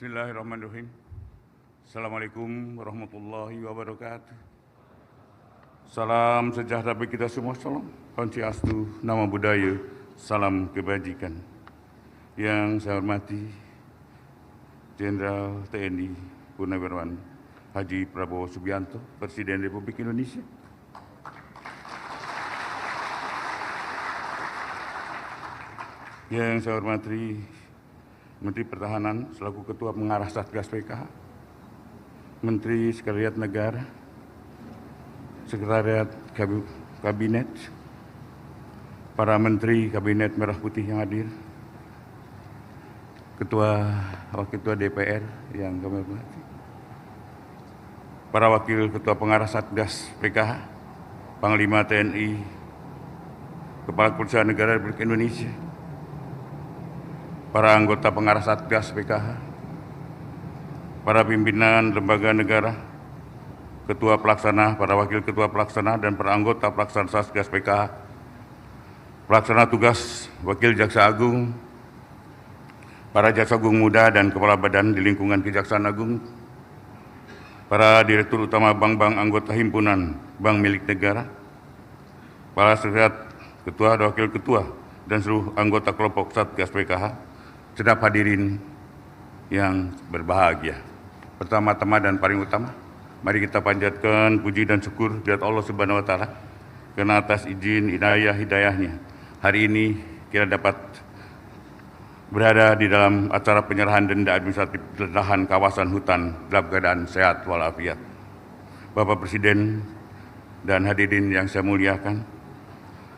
Bismillahirrahmanirrahim. Assalamualaikum warahmatullahi wabarakatuh. Salam sejahtera bagi kita semua. Salam Swastiastu, Namo Buddhaya, salam kebajikan. Yang saya hormati Jenderal TNI Purnawirawan Haji Prabowo Subianto, Presiden Republik Indonesia. Yang saya hormati Menteri Pertahanan selaku Ketua Pengarah Satgas PKH, Menteri Sekretariat Negara, Sekretariat Kabinet, para Menteri Kabinet Merah Putih yang hadir, Wakil Ketua DPR yang kami hormati, para Wakil Ketua Pengarah Satgas PKH, Panglima TNI, Kepala Kepolisian Negara Republik Indonesia, para anggota pengarah Satgas PKH, para pimpinan lembaga negara, ketua pelaksana, para wakil ketua pelaksana, dan para anggota pelaksana Satgas PKH, pelaksana tugas wakil Jaksa Agung, para Jaksa Agung Muda dan Kepala Badan di lingkungan Kejaksaan Agung, para Direktur Utama bank-bank anggota Himpunan Bank Milik Negara, para sekretariat ketua dan wakil ketua, dan seluruh anggota kelompok Satgas PKH, sedap hadirin yang berbahagia. Pertama-tama dan paling utama, mari kita panjatkan puji dan syukur kepada Allah Subhanahu wa Ta'ala karena atas izin hidayahnya hari ini kita dapat berada di dalam acara penyerahan denda administratif lahan kawasan hutan dalam keadaan sehat walafiat. Bapak Presiden dan hadirin yang saya muliakan,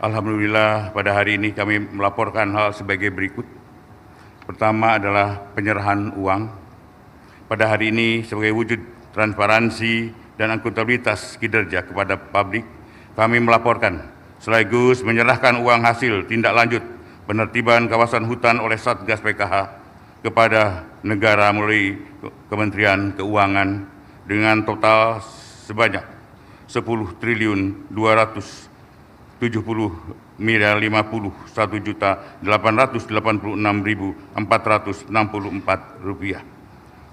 alhamdulillah pada hari ini kami melaporkan hal sebagai berikut. Pertama adalah penyerahan uang. Pada hari ini sebagai wujud transparansi dan akuntabilitas kinerja kepada publik, kami melaporkan sekaligus menyerahkan uang hasil tindak lanjut penertiban kawasan hutan oleh Satgas PKH kepada negara melalui Kementerian Keuangan dengan total sebanyak 10.251.886.464 rupiah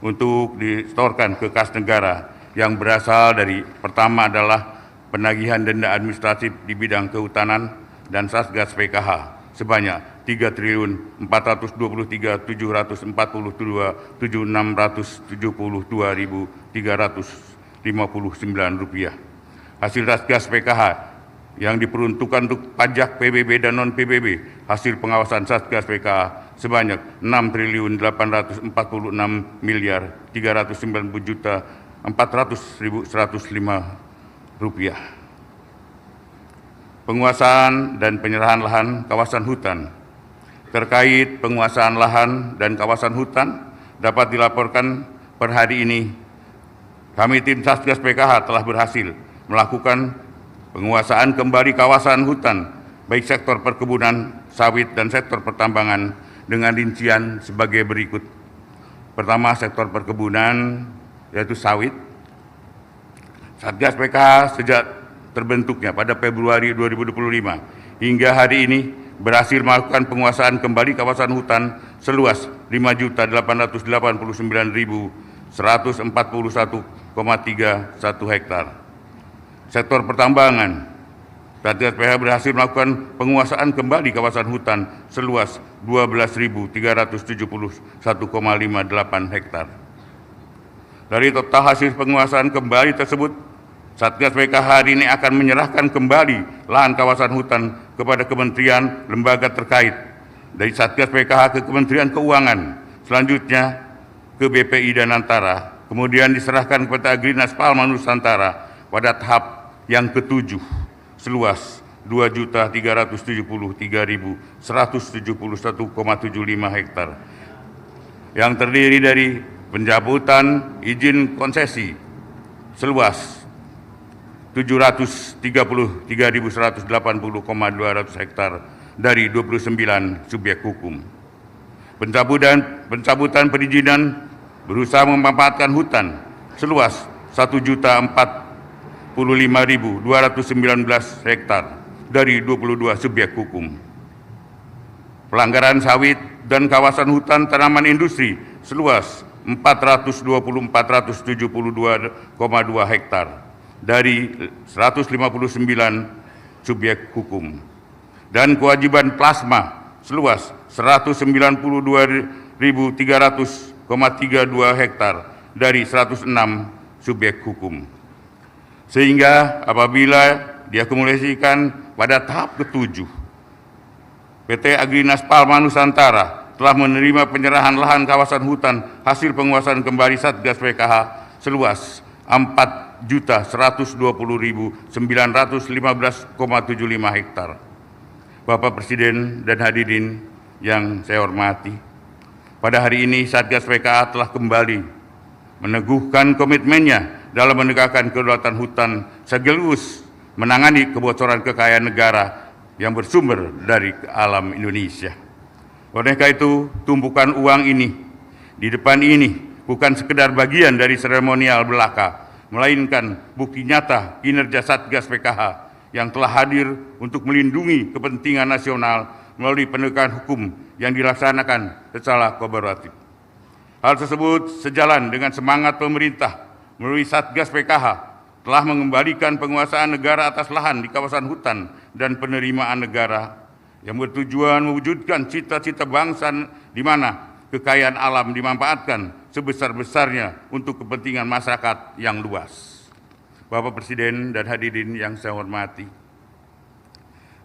untuk disetorkan ke kas negara yang berasal dari pertama adalah penagihan denda administratif di bidang kehutanan dan Satgas PKH sebanyak 3.412.742.359 rupiah. Hasil Satgas PKH yang diperuntukkan untuk pajak PBB dan non-PBB hasil pengawasan Satgas PKH sebanyak 6.390.490.400.105 rupiah. Penguasaan dan penyerahan lahan kawasan hutan. Terkait penguasaan lahan dan kawasan hutan dapat dilaporkan per hari ini kami tim Satgas PKH telah berhasil melakukan penguasaan kembali kawasan hutan, baik sektor perkebunan, sawit, dan sektor pertambangan dengan rincian sebagai berikut. Pertama, sektor perkebunan, yaitu sawit. Satgas PKH sejak terbentuknya pada Februari 2025 hingga hari ini berhasil melakukan penguasaan kembali kawasan hutan seluas 5.889.141,31 hektar. Sektor pertambangan, Satgas PKH berhasil melakukan penguasaan kembali kawasan hutan seluas 12.371,58 hektar. Dari total hasil penguasaan kembali tersebut, Satgas PKH hari ini akan menyerahkan kembali lahan kawasan hutan kepada kementerian lembaga terkait. Dari Satgas PKH ke Kementerian Keuangan, selanjutnya ke BPI dan Antara, kemudian diserahkan kepada Agrinas Palma Nusantara pada tahap yang ketujuh seluas 2.373.171,75 hektar yang terdiri dari pencabutan izin konsesi seluas 733.180,200 hektar dari 29 subjek hukum. Pencabutan perizinan berusaha memanfaatkan hutan seluas 1.045.219 hektar dari 22 subjek hukum. Pelanggaran sawit dan kawasan hutan tanaman industri seluas 424.472,2 hektar dari 159 subjek hukum, dan kewajiban plasma seluas 192.300,32 hektar dari 106 subjek hukum. Sehingga apabila diakumulasikan pada tahap ke-7, PT Agrinas Palma Nusantara telah menerima penyerahan lahan kawasan hutan hasil penguasaan kembali Satgas PKH seluas 4.120.915,75 hektar. Bapak Presiden dan hadirin yang saya hormati, pada hari ini Satgas PKH telah kembali meneguhkan komitmennya dalam menegakkan kedaulatan hutan sekaligus menangani kebocoran kekayaan negara yang bersumber dari alam Indonesia. Oleh karena itu, tumpukan uang ini di depan ini bukan sekedar bagian dari seremonial belaka, melainkan bukti nyata kinerja Satgas PKH yang telah hadir untuk melindungi kepentingan nasional melalui penegakan hukum yang dilaksanakan secara kolaboratif. Hal tersebut sejalan dengan semangat pemerintah melalui Satgas PKH telah mengembalikan penguasaan negara atas lahan di kawasan hutan dan penerimaan negara yang bertujuan mewujudkan cita-cita bangsa di mana kekayaan alam dimanfaatkan sebesar-besarnya untuk kepentingan masyarakat yang luas. Bapak Presiden dan hadirin yang saya hormati,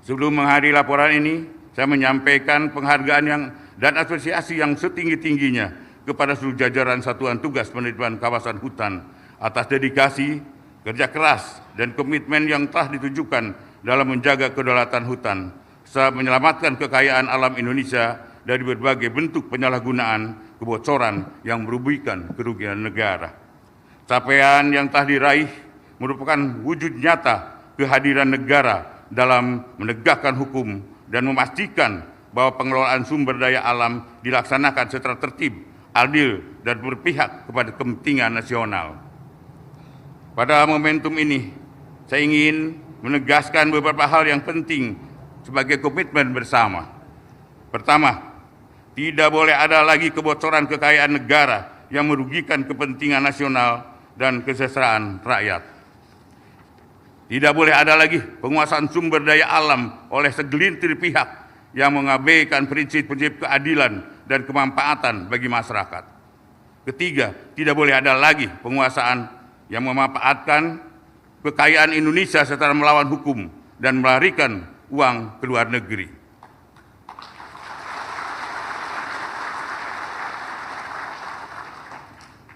sebelum menghadiri laporan ini, saya menyampaikan penghargaan dan apresiasi yang setinggi-tingginya kepada seluruh jajaran Satuan Tugas Penelitian Kawasan Hutan atas dedikasi, kerja keras, dan komitmen yang telah ditujukan dalam menjaga kedaulatan hutan, serta menyelamatkan kekayaan alam Indonesia dari berbagai bentuk penyalahgunaan, kebocoran yang merugikan kerugian negara. Capaian yang telah diraih merupakan wujud nyata kehadiran negara dalam menegakkan hukum dan memastikan bahwa pengelolaan sumber daya alam dilaksanakan secara tertib, adil, dan berpihak kepada kepentingan nasional. Pada momentum ini, saya ingin menegaskan beberapa hal yang penting sebagai komitmen bersama. Pertama, tidak boleh ada lagi kebocoran kekayaan negara yang merugikan kepentingan nasional dan kesejahteraan rakyat. Tidak boleh ada lagi penguasaan sumber daya alam oleh segelintir pihak yang mengabaikan prinsip-prinsip keadilan dan kemanfaatan bagi masyarakat. Ketiga, tidak boleh ada lagi penguasaan yang memanfaatkan kekayaan Indonesia secara melawan hukum dan melarikan uang ke luar negeri.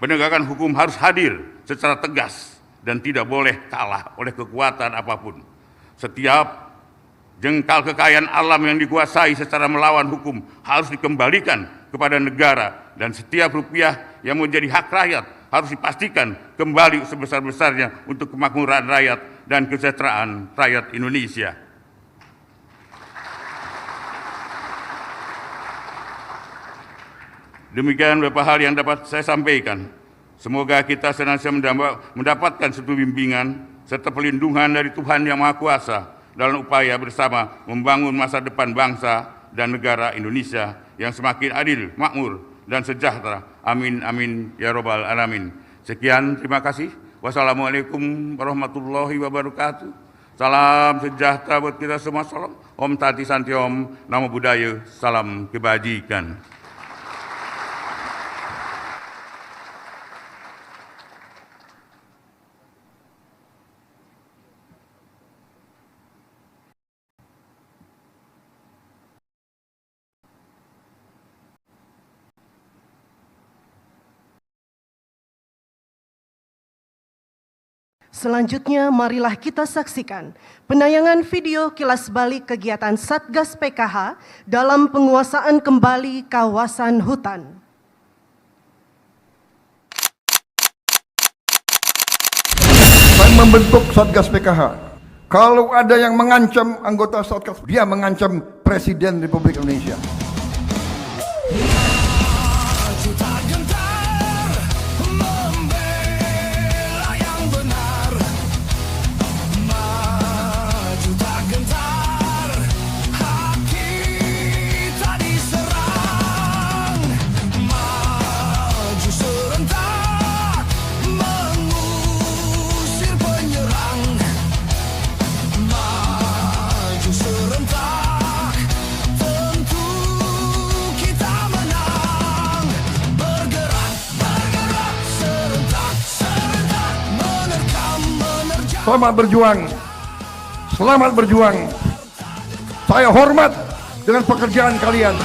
Penegakan hukum harus hadir secara tegas dan tidak boleh kalah oleh kekuatan apapun. Setiap jengkal kekayaan alam yang dikuasai secara melawan hukum harus dikembalikan kepada negara, dan setiap rupiah yang menjadi hak rakyat harus dipastikan kembali sebesar-besarnya untuk kemakmuran rakyat dan kesejahteraan rakyat Indonesia. Demikian beberapa hal yang dapat saya sampaikan. Semoga kita senantiasa mendapatkan suatu bimbingan serta perlindungan dari Tuhan Yang Maha Kuasa dalam upaya bersama membangun masa depan bangsa dan negara Indonesia yang semakin adil, makmur, dan sejahtera. Amin, amin, ya robbal alamin. Sekian, terima kasih. Wassalamualaikum warahmatullahi wabarakatuh. Salam sejahtera buat kita semua. Salam. Om Tati Santi Om, Namo Buddhaya, salam kebajikan. Selanjutnya, marilah kita saksikan penayangan video kilas balik kegiatan Satgas PKH dalam penguasaan kembali kawasan hutan. Saya membentuk Satgas PKH. Kalau ada yang mengancam anggota Satgas, dia mengancam Presiden Republik Indonesia. So Selamat berjuang. Selamat berjuang. Saya hormat dengan pekerjaan kalian.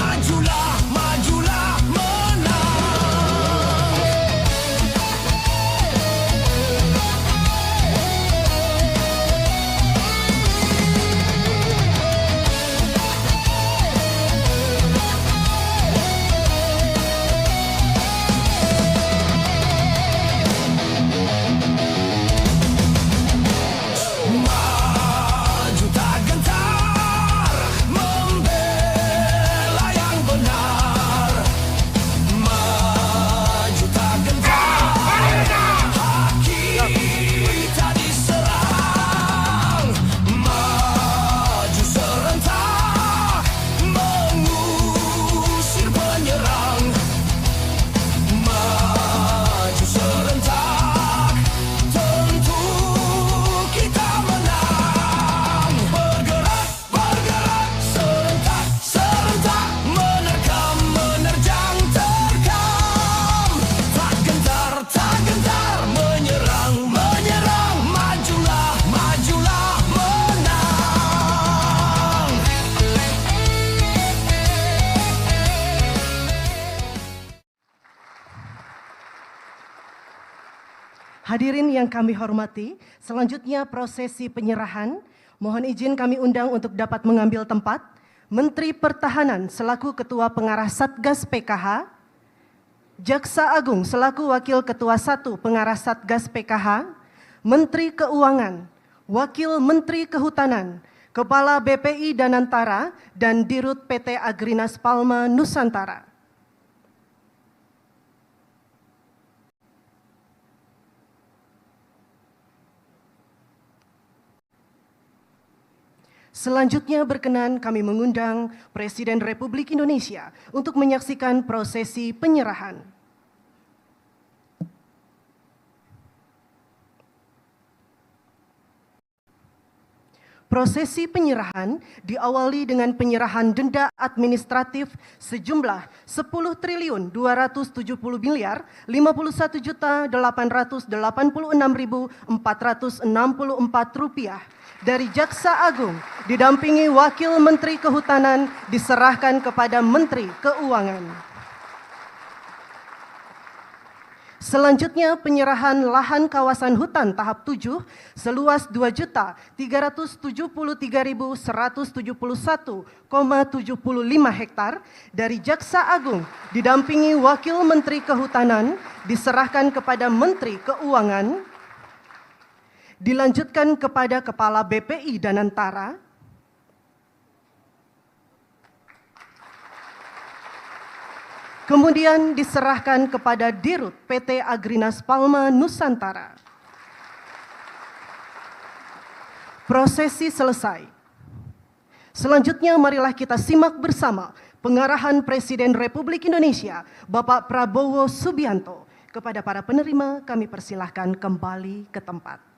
Hadirin yang kami hormati, selanjutnya prosesi penyerahan. Mohon izin kami undang untuk dapat mengambil tempat Menteri Pertahanan selaku Ketua Pengarah Satgas PKH, Jaksa Agung selaku Wakil Ketua 1 Pengarah Satgas PKH, Menteri Keuangan, Wakil Menteri Kehutanan, Kepala BPI Danantara, dan Dirut PT Agrinas Palma Nusantara. Selanjutnya berkenan kami mengundang Presiden Republik Indonesia untuk menyaksikan prosesi penyerahan. Prosesi penyerahan diawali dengan penyerahan denda administratif sejumlah 10.270.551.886.464 rupiah dari Jaksa Agung didampingi Wakil Menteri Kehutanan diserahkan kepada Menteri Keuangan. Selanjutnya penyerahan lahan kawasan hutan tahap 7 seluas 2.373.171,75 hektar dari Jaksa Agung didampingi Wakil Menteri Kehutanan diserahkan kepada Menteri Keuangan, dilanjutkan kepada Kepala BPI Danantara, kemudian diserahkan kepada Dirut PT Agrinas Palma Nusantara. Prosesi selesai. Selanjutnya marilah kita simak bersama pengarahan Presiden Republik Indonesia, Bapak Prabowo Subianto. Kepada para penerima kami persilahkan kembali ke tempat.